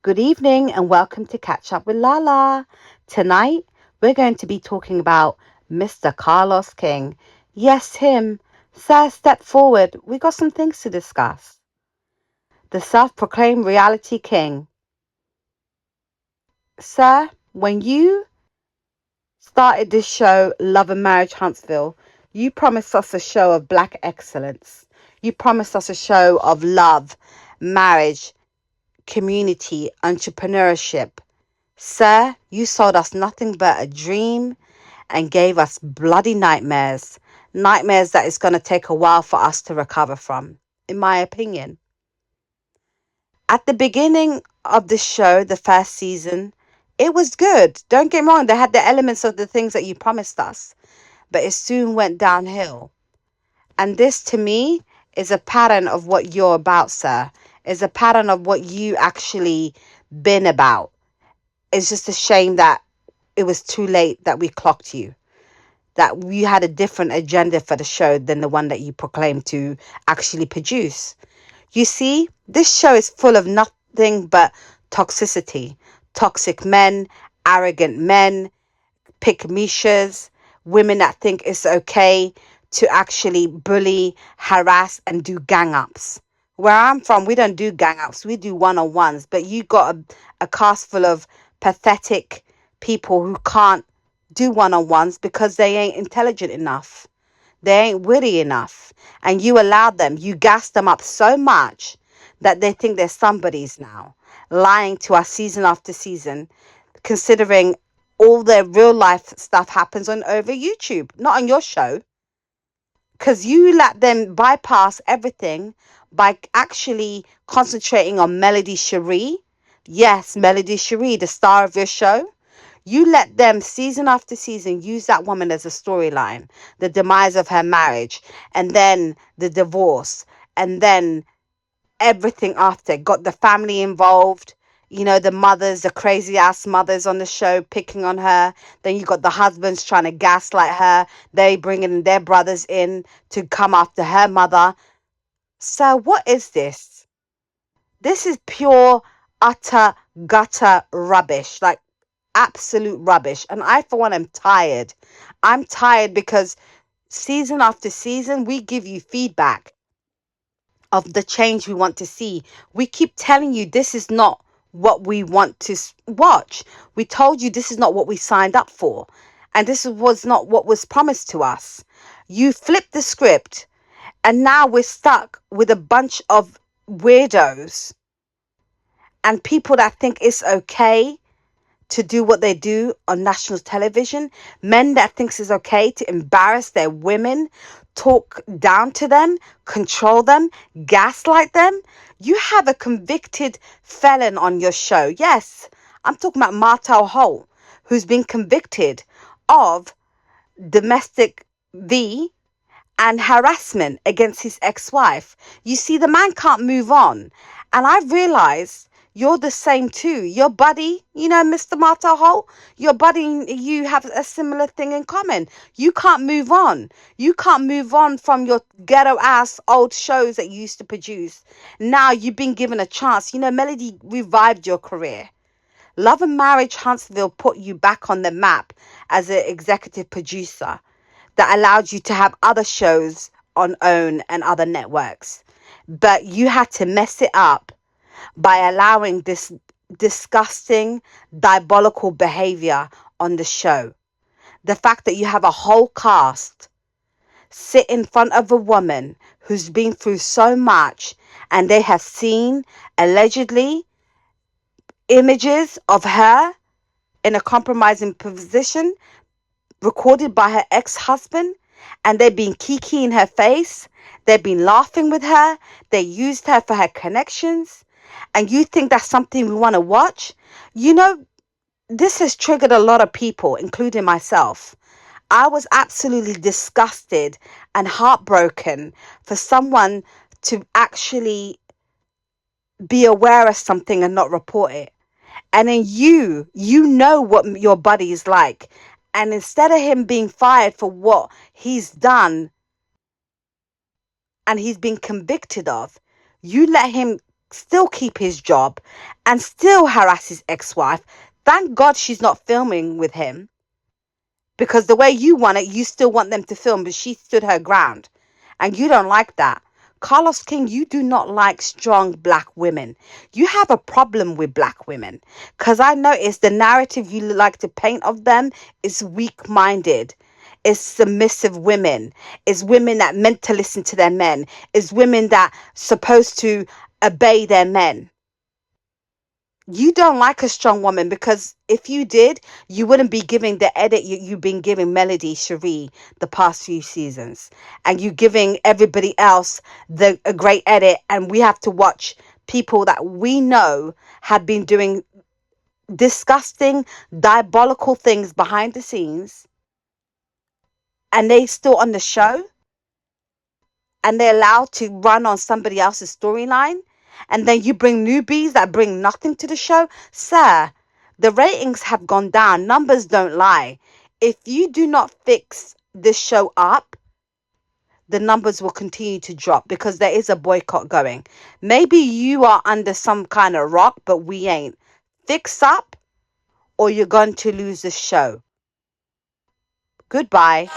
Good evening and welcome to Catch Up with Lala. Tonight, we're going to be talking about Mr. Carlos King. Yes, him. Sir, step forward. We got some things to discuss. The self-proclaimed reality king. Sir, when you started this show, Love and Marriage Huntsville, you promised us a show of black excellence. You promised us a show of love, marriage, community, entrepreneurship. Sir, you sold us nothing but a dream and gave us bloody nightmares. Nightmares that it's going to take a while for us to recover from, in my opinion. At the beginning of the show, the first season, it was good. Don't get me wrong, they had the elements of the things that you promised us, but it soon went downhill. And this, to me, is a pattern of what you're about, sir. Is a pattern of what you actually been about. It's just a shame that it was too late that we clocked you, that you had a different agenda for the show than the one that you proclaimed to actually produce. You see, this show is full of nothing but toxicity. Toxic men, arrogant men, pick-mishas, women that think it's okay to actually bully, harass, and do gang-ups. Where I'm from, we don't do gang-ups. We do one-on-ones. But you got a cast full of pathetic people who can't do one-on-ones because they ain't intelligent enough. They ain't witty enough. And you allowed them. You gassed them up so much that they think they're somebody's now. Lying to us season after season, considering all their real life stuff happens on over YouTube, not on your show. Because you let them bypass everything by actually concentrating on Melody Cherie. Yes, Melody Cherie, the star of your show. You let them season after season use that woman as a storyline, the demise of her marriage, and then the divorce, and then everything after. Got the family involved, the mothers, the crazy ass mothers on the show picking on her. Then you got the husbands trying to gaslight her. They bringing their brothers in to come after her mother. So what is this? This is pure, utter, gutter rubbish. Like absolute rubbish. And I, for one, am tired. I'm tired because season after season, we give you feedback of the change we want to see. We keep telling you this is not what we want to watch. We told you this is not what we signed up for. And this was not what was promised to us. You flipped the script and now we're stuck with a bunch of weirdos and people that think it's okay to do what they do on national television, men that thinks it's okay to embarrass their women, talk down to them, control them, gaslight them. You have a convicted felon on your show. Yes, I'm talking about Martel Holt, who's been convicted of domestic V and harassment against his ex-wife. You see, the man can't move on. And I realized you're the same too. Your buddy, Mr. Marta Holt, your buddy and you have a similar thing in common. You can't move on. You can't move on from your ghetto ass old shows that you used to produce. Now you've been given a chance. Melody revived your career. Love and Marriage Huntsville put you back on the map as an executive producer that allowed you to have other shows on OWN and other networks. But you had to mess it up by allowing this disgusting, diabolical behavior on the show. The fact that you have a whole cast sit in front of a woman who's been through so much and they have seen, allegedly, images of her in a compromising position recorded by her ex-husband, and they've been kiki in her face. They've been laughing with her. They used her for her connections. And you think that's something we want to watch? This has triggered a lot of people, including myself. I was absolutely disgusted and heartbroken for someone to actually be aware of something and not report it. And then you know what your buddy is like. And instead of him being fired for what he's done and he's been convicted of, you let him still keep his job and still harass his ex-wife. Thank God she's not filming with him, because the way you want it, you still want them to film, but she stood her ground. And you don't like that. Carlos King, you do not like strong black women. You have a problem with black women. Because I noticed the narrative you like to paint of them is weak-minded. Is submissive women. Is women that meant to listen to their men. Is women that supposed to obey their men. You don't like a strong woman, because if you did, you wouldn't be giving the edit you've been giving Melody Cherie the past few seasons, and you giving everybody else a great edit, and we have to watch people that we know have been doing disgusting, diabolical things behind the scenes, and they still on the show, and they're allowed to run on somebody else's storyline, and then you bring newbies that bring nothing to the show. Sir, the ratings have gone down. Numbers don't lie. If you do not fix this show up, the numbers will continue to drop, because there is a boycott going. Maybe you are under some kind of rock, but we ain't. Fix up, or you're going to lose the show. Goodbye.